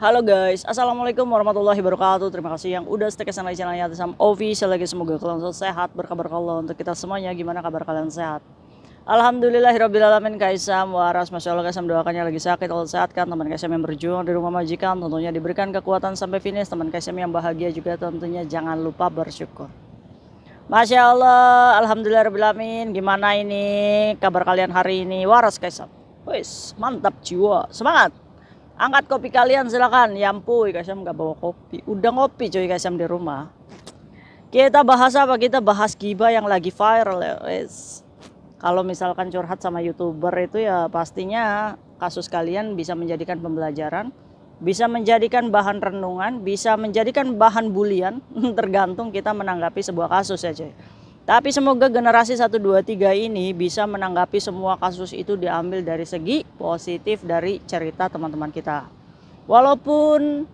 Halo guys, assalamualaikum warahmatullahi wabarakatuh. Terima kasih yang udah stay kesana di channelnya Atisam Official lagi. Semoga kalian selalu sehat, berkabar Allah untuk kita semuanya. Gimana kabar kalian, sehat? Alhamdulillahirobbilalamin. Kaisam waras, masya Allah. Kaisam doakannya lagi sakit, Allah sehatkan. Teman Kaisam yang berjuang di rumah majikan tentunya diberikan kekuatan sampai finish. Teman Kaisam yang bahagia juga tentunya jangan lupa bersyukur. Masya Allah, alhamdulillahirobbilalamin. Gimana ini kabar kalian hari ini? Waras Kaisam. Wis mantap jiwa, semangat. Angkat kopi kalian silakan. Ya ampun, Kaisam nggak bawa kopi. Udah ngopi coy Kaisam di rumah. Kita bahas apa? Kita bahas gibah yang lagi viral ya. Wes. Kalau misalkan curhat sama YouTuber itu ya pastinya kasus kalian bisa menjadikan pembelajaran, bisa menjadikan bahan renungan, bisa menjadikan bahan bulian, tergantung kita menanggapi sebuah kasus ya coy. Tapi semoga generasi 1, 2, 3 ini bisa menanggapi semua kasus itu diambil dari segi positif dari cerita teman-teman kita. Walaupun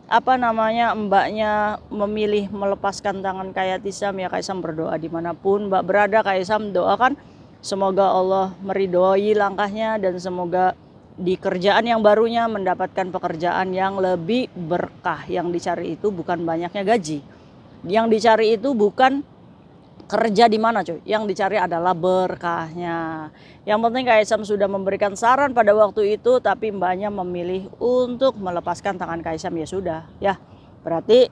mbaknya memilih melepaskan tangan Kayatisam, ya Kaisam berdoa dimanapun mbak berada, Kaisam doakan semoga Allah meridhoi langkahnya dan semoga di kerjaan yang barunya mendapatkan pekerjaan yang lebih berkah. Yang dicari itu bukan banyaknya gaji, yang dicari itu bukan kerja di mana coy, yang dicari adalah berkahnya. Yang penting Kaisam sudah memberikan saran pada waktu itu, tapi mbaknya memilih untuk melepaskan tangan Kaisam, ya sudah ya, berarti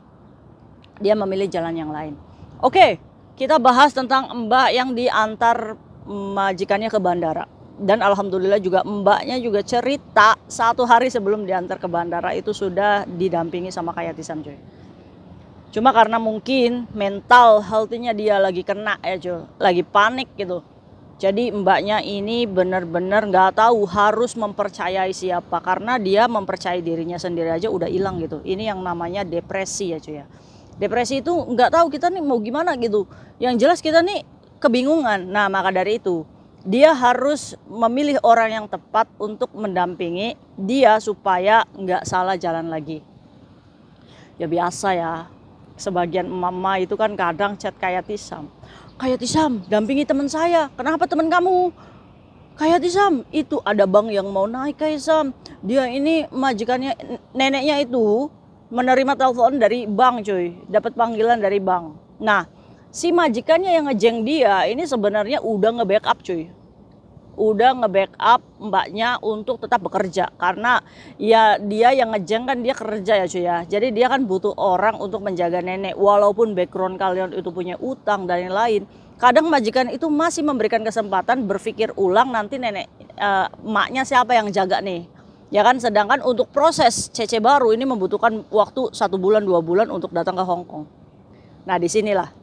dia memilih jalan yang lain. Oke, kita bahas tentang mbak yang diantar majikannya ke bandara. Dan alhamdulillah juga mbaknya juga cerita 1 hari sebelum diantar ke bandara itu sudah didampingi sama Kayatisam coy. Cuma karena mungkin mental health-nya dia lagi kena ya cuy, lagi panik gitu. Jadi mbaknya ini benar-benar nggak tahu harus mempercayai siapa, karena dia mempercayai dirinya sendiri aja udah hilang gitu. Ini yang namanya depresi ya cuy ya. Depresi itu nggak tahu kita nih mau gimana gitu. Yang jelas kita nih kebingungan. Nah maka dari itu dia harus memilih orang yang tepat untuk mendampingi dia supaya nggak salah jalan lagi. Ya biasa ya. Sebagian mama itu kan kadang chat Kayatisam, Kayatisam dampingi teman saya. Kenapa teman kamu? Kayatisam itu ada bank yang mau naik Kaisam. Dia ini majikannya, neneknya itu menerima telepon dari bank cuy, dapat panggilan dari bank. Nah si majikannya yang ngejeng dia ini sebenarnya udah nge-backup cuy, udah nge-backup mbaknya untuk tetap bekerja, karena ya dia yang ngejeng kan dia kerja ya cuy ya. Jadi dia kan butuh orang untuk menjaga nenek, walaupun background kalian itu punya utang dan lain-lain. Kadang majikan itu masih memberikan kesempatan berpikir ulang, nanti nenek emaknya siapa yang jaga nih, ya kan. Sedangkan untuk proses CC baru ini membutuhkan waktu 1 bulan 2 bulan untuk datang ke Hong Kong. Nah disinilah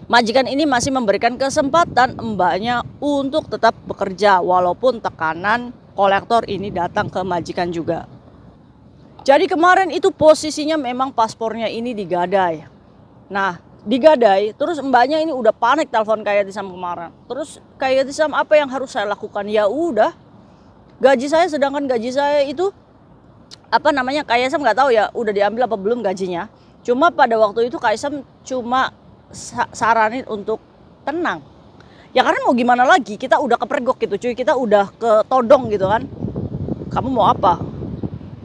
majikan ini masih memberikan kesempatan mbaknya untuk tetap bekerja walaupun tekanan kolektor ini datang ke majikan juga. Jadi kemarin itu posisinya memang paspornya ini digadai. Nah digadai terus mbaknya ini udah panik, telepon Kayatisam kemarin. Terus Kayatisam apa yang harus saya lakukan? Ya udah, gaji saya, sedangkan gaji saya itu Kaisam nggak tahu ya udah diambil apa belum gajinya. Cuma pada waktu itu Kaisam cuma saranin untuk tenang ya, karena mau gimana lagi, kita udah kepergok gitu cuy, kita udah ketodong gitu kan. Kamu mau apa?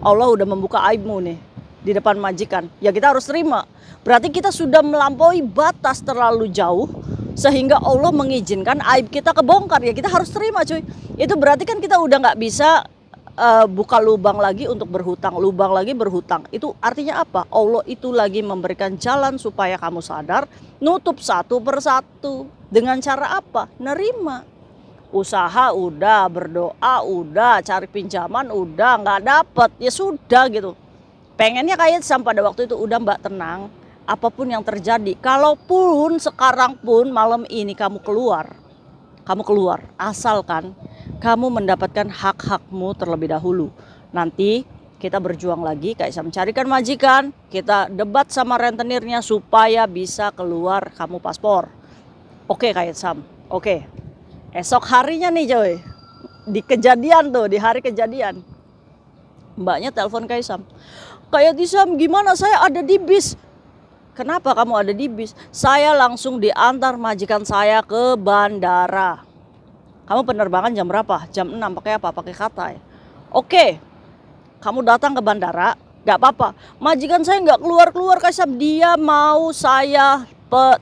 Allah udah membuka aibmu nih di depan majikan, ya kita harus terima. Berarti kita sudah melampaui batas terlalu jauh sehingga Allah mengizinkan aib kita kebongkar, ya kita harus terima cuy. Itu berarti kan kita udah nggak bisa buka lubang lagi untuk berhutang, lubang lagi berhutang. Itu artinya apa? Allah itu lagi memberikan jalan supaya kamu sadar, nutup satu persatu. Dengan cara apa? Nerima. Usaha udah, berdoa udah, cari pinjaman udah, nggak dapet, ya sudah gitu. Pengennya kayak sampai pada waktu itu udah mbak tenang, apapun yang terjadi. Kalaupun sekarang pun malam ini kamu keluar, asalkan kamu mendapatkan hak-hakmu terlebih dahulu. Nanti kita berjuang lagi, Kaisam mencarikan majikan, kita debat sama rentenirnya supaya bisa keluar kamu paspor. Oke Kaisam, oke. Esok harinya nih coy, di kejadian tuh, di hari kejadian, mbaknya telepon Kaisam, Kayatisam gimana, saya ada di bis. Kenapa kamu ada di bis? Saya langsung diantar majikan saya ke bandara. Kamu penerbangan jam berapa? Jam 6, pakai apa? Pakai Qatar. Oke. kamu datang ke bandara, nggak apa-apa. Majikan saya nggak keluar-keluar Kaisam, dia mau saya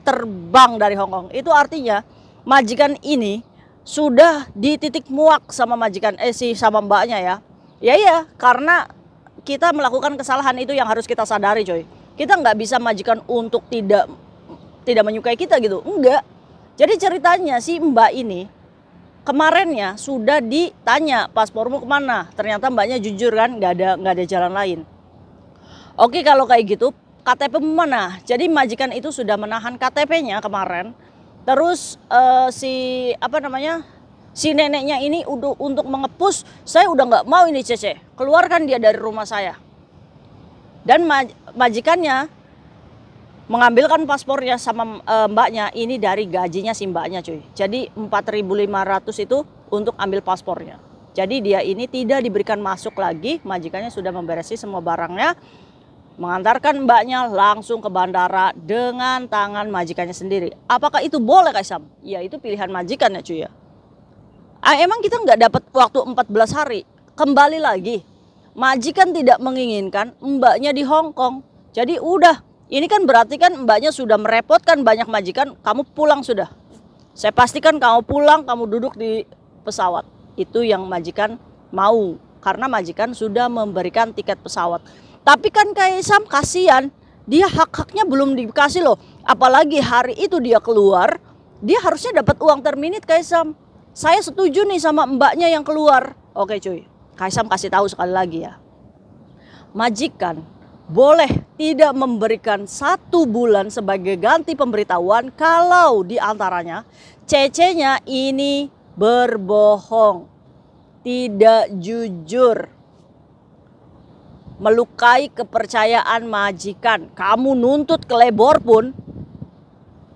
terbang dari Hong Kong. Itu artinya majikan ini sudah di titik muak sama majikan sama mbaknya ya. Ya, karena kita melakukan kesalahan itu yang harus kita sadari coy. Kita nggak bisa majikan untuk tidak menyukai kita gitu, enggak. Jadi ceritanya si mbak ini kemarinnya sudah ditanya paspormu kemana, ternyata mbaknya jujur kan, nggak ada jalan lain. Oke kalau kayak gitu KTP mana? Jadi majikan itu sudah menahan KTP-nya kemarin. Terus si neneknya ini untuk mengepus, saya udah nggak mau ini Cece, keluarkan dia dari rumah saya. Dan majikannya mengambilkan paspornya sama mbaknya ini dari gajinya si mbaknya cuy. Jadi 4.500 itu untuk ambil paspornya. Jadi dia ini tidak diberikan masuk lagi, majikannya sudah memberesi semua barangnya, mengantarkan mbaknya langsung ke bandara dengan tangan majikannya sendiri. Apakah itu boleh Kaisam? Ya itu pilihan majikan ya cuy ya. Emang kita nggak dapat waktu 14 hari. Kembali lagi, majikan tidak menginginkan mbaknya di Hong Kong. Jadi udah, ini kan berarti kan mbaknya sudah merepotkan banyak majikan, kamu pulang sudah. Saya pastikan kamu pulang, kamu duduk di pesawat. Itu yang majikan mau, karena majikan sudah memberikan tiket pesawat. Tapi kan Kaisam kasihan, dia hak-haknya belum dikasih loh. Apalagi hari itu dia keluar, dia harusnya dapat uang terminit Kaisam. Saya setuju nih sama mbaknya yang keluar. Oke cuy, Kaisam kasih tahu sekali lagi ya. Majikan boleh tidak memberikan 1 bulan sebagai ganti pemberitahuan kalau diantaranya Cece-nya ini berbohong, tidak jujur, melukai kepercayaan majikan. Kamu nuntut ke lebor pun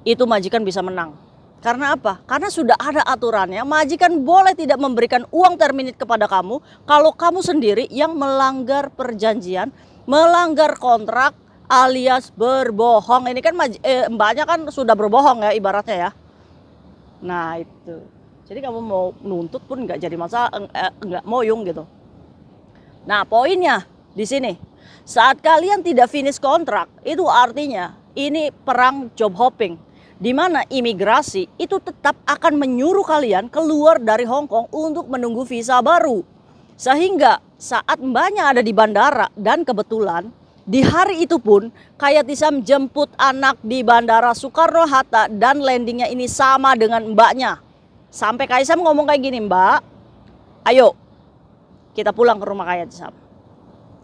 itu majikan bisa menang. Karena apa? Karena sudah ada aturannya, majikan boleh tidak memberikan uang terminit kepada kamu kalau kamu sendiri yang melanggar perjanjian, melanggar kontrak alias berbohong. Ini kan mbaknya kan sudah berbohong ya ibaratnya ya. Nah itu. Jadi kamu mau nuntut pun nggak jadi masalah, nggak moyung gitu. Nah poinnya di sini, saat kalian tidak finish kontrak, itu artinya ini perang job hopping. Di mana imigrasi itu tetap akan menyuruh kalian keluar dari Hong Kong untuk menunggu visa baru. Sehingga saat mbaknya ada di bandara dan kebetulan di hari itu pun Kayatisam jemput anak di bandara Soekarno-Hatta dan landingnya ini sama dengan mbaknya. Sampai Kaisam ngomong kayak gini, Mbak, ayo kita pulang ke rumah Kayatisam.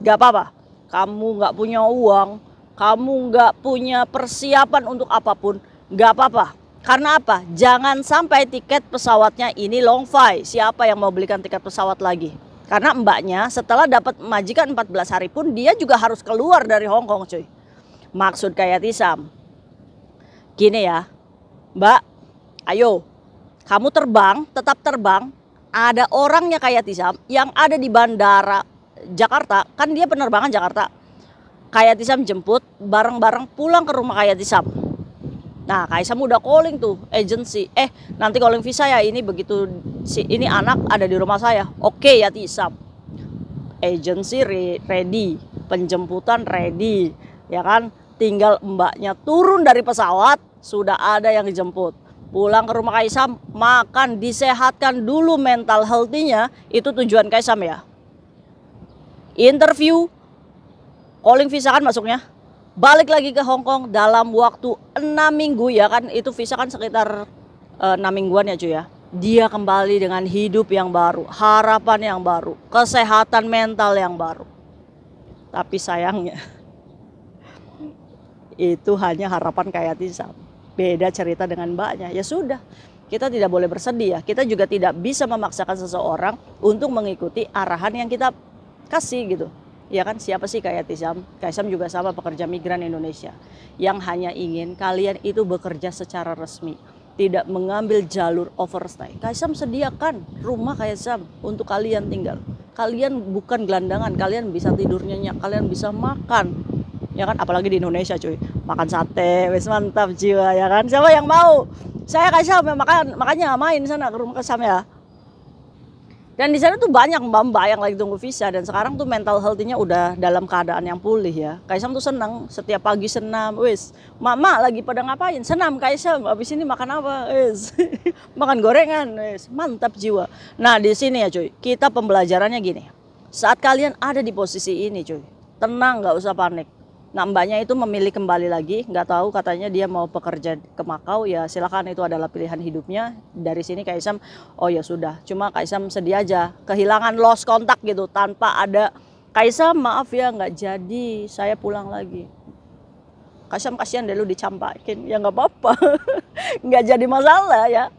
Gak apa-apa, kamu gak punya uang, kamu gak punya persiapan untuk apapun, gak apa-apa. Karena apa? Jangan sampai tiket pesawatnya ini long flight. Siapa yang mau belikan tiket pesawat lagi? Karena mbaknya setelah dapat majikan 14 hari pun dia juga harus keluar dari Hong Kong cuy. Maksud Kayatisam, gini ya, Mbak, ayo kamu terbang, tetap terbang. Ada orangnya Kayatisam yang ada di bandara Jakarta, kan dia penerbangan Jakarta. Kayatisam jemput bareng-bareng pulang ke rumah Kayatisam. Nah, Kaisam udah calling tuh agensi. Nanti calling visa ya, ini begitu ini anak ada di rumah saya. Oke ya Tisam. Agensi ready, penjemputan ready, ya kan? Tinggal mbaknya turun dari pesawat, sudah ada yang dijemput. Pulang ke rumah Kaisam, makan, disehatkan dulu mental healthy-nya, itu tujuan Kaisam ya. Interview, calling visa kan masuknya. Balik lagi ke Hong Kong dalam waktu 6 minggu ya kan, itu visa kan sekitar 6 mingguan ya cuy ya. Dia kembali dengan hidup yang baru, harapan yang baru, kesehatan mental yang baru. Tapi sayangnya itu hanya harapan Kayatisam. Beda cerita dengan mbaknya. Ya sudah, kita tidak boleh bersedih ya. Kita juga tidak bisa memaksakan seseorang untuk mengikuti arahan yang kita kasih gitu. Ya kan, siapa sih Kayatisam? Kaisam juga sama, pekerja migran Indonesia yang hanya ingin kalian itu bekerja secara resmi, tidak mengambil jalur overstay. Kaisam sediakan rumah Kaisam untuk kalian tinggal. Kalian bukan gelandangan, kalian bisa tidur nyenyak, kalian bisa makan. Ya kan, apalagi di Indonesia cuy, makan sate, wes mantap jiwa ya kan. Siapa yang mau? Saya Kaisam makanya main sana ke rumah Kaisam ya. Dan di sana tuh banyak mbak-mbak yang lagi tunggu visa, dan sekarang tuh mental health-nya udah dalam keadaan yang pulih ya. Kaisam tuh senang, setiap pagi senam, wis. Mama lagi pada ngapain? Senam Kaisam. Abis ini makan apa? Wis. Makan gorengan, wis. Mantap jiwa. Nah, di sini ya cuy, kita pembelajarannya gini. Saat kalian ada di posisi ini cuy, tenang, nggak usah panik. Nah, mbaknya itu memilih kembali lagi, nggak tahu, katanya dia mau bekerja ke Makau, ya silakan, itu adalah pilihan hidupnya. Dari sini Kaisam, oh ya sudah, cuma Kaisam sedih aja, kehilangan lost kontak gitu, tanpa ada Kaisam maaf ya nggak jadi, saya pulang lagi. Kaisam kasihan deh lu dicampakin, ya nggak apa-apa, nggak jadi masalah ya.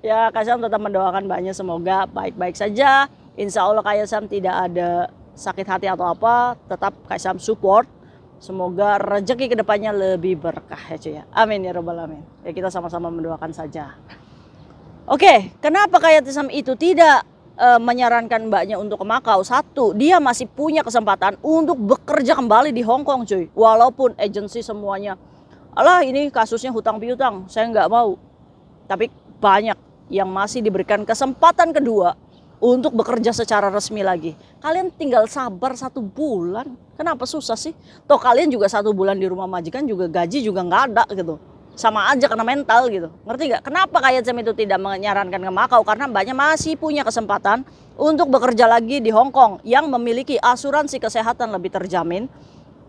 Ya Kaisam tetap mendoakan mbaknya semoga baik-baik saja, insya Allah Kaisam tidak ada sakit hati atau apa, tetap Kaisam support. Semoga rezeki kedepannya lebih berkah ya cuy ya. Amin ya robbal alamin. Ya kita sama-sama mendoakan saja. Oke, kenapa Kayatisam itu tidak menyarankan mbaknya untuk ke Makau? Satu, dia masih punya kesempatan untuk bekerja kembali di Hong Kong cuy. Walaupun agensi semuanya, alah ini kasusnya hutang piutang, saya nggak mau. Tapi banyak yang masih diberikan kesempatan kedua untuk bekerja secara resmi lagi. Kalian tinggal sabar 1 bulan. Kenapa susah sih? Toh kalian juga 1 bulan di rumah majikan juga gaji juga nggak ada gitu. Sama aja kena mental gitu. Ngerti nggak? Kenapa Kayatisam itu tidak menyarankan ke Makau? Karena mbaknya masih punya kesempatan untuk bekerja lagi di Hong Kong yang memiliki asuransi kesehatan lebih terjamin.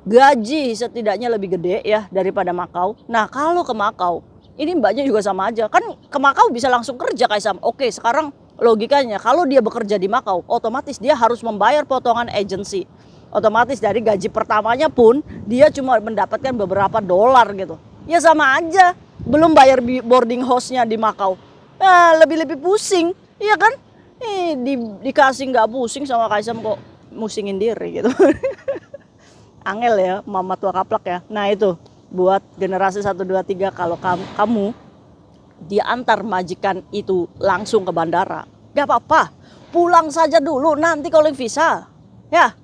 Gaji setidaknya lebih gede ya daripada Makau. Nah kalau ke Makau, ini mbaknya juga sama aja. Kan ke Makau bisa langsung kerja Kaisam. Oke, sekarang logikanya kalau dia bekerja di Makau, otomatis dia harus membayar potongan agensi. Otomatis dari gaji pertamanya pun dia cuma mendapatkan beberapa dolar gitu. Ya sama aja, belum bayar boarding house-nya di Makau. Lebih-lebih pusing, iya kan? Dikasih nggak pusing sama Kaisam kok musingin diri gitu. Angel ya, mama tua kaplak ya. Nah itu buat generasi 1, 2, 3, kalau kamu diantar majikan itu langsung ke bandara, gak apa-apa, pulang saja dulu nanti calling visa ya,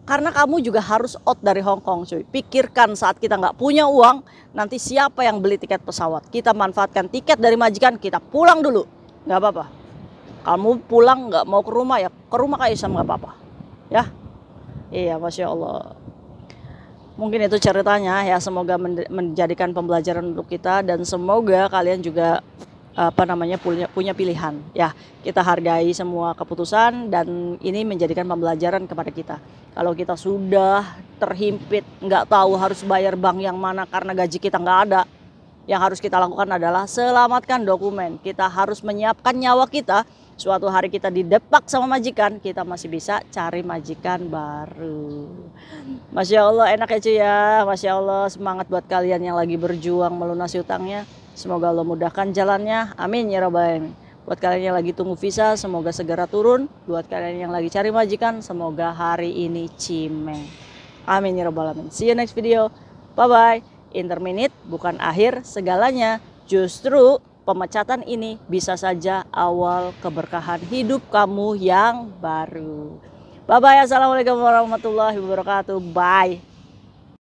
karena kamu juga harus out dari Hong Kong cuy. Pikirkan saat kita nggak punya uang, nanti siapa yang beli tiket pesawat? Kita manfaatkan tiket dari majikan, kita pulang dulu, nggak apa-apa. Kamu pulang nggak mau ke rumah ya ke rumah Kaisam nggak apa-apa ya. Iya, Masya Allah. Mungkin itu ceritanya ya, semoga menjadikan pembelajaran untuk kita, dan semoga kalian juga punya pilihan ya. Kita hargai semua keputusan, dan ini menjadikan pembelajaran kepada kita. Kalau kita sudah terhimpit, nggak tahu harus bayar bank yang mana karena gaji kita nggak ada, yang harus kita lakukan adalah selamatkan dokumen. Kita harus menyiapkan nyawa kita. Suatu hari kita didepak sama majikan, kita masih bisa cari majikan baru. Masya Allah, enak ya cuy ya. Masya Allah, semangat buat kalian yang lagi berjuang melunasi utangnya. Semoga Allah mudahkan jalannya, amin ya robbal alamin. Buat kalian yang lagi tunggu visa, semoga segera turun. Buat kalian yang lagi cari majikan, semoga hari ini cimeng, amin ya robbal alamin. See you next video, bye bye. Interminute bukan akhir segalanya, justru pemecatan ini bisa saja awal keberkahan hidup kamu yang baru. Bye bye, assalamualaikum warahmatullahi wabarakatuh. Bye.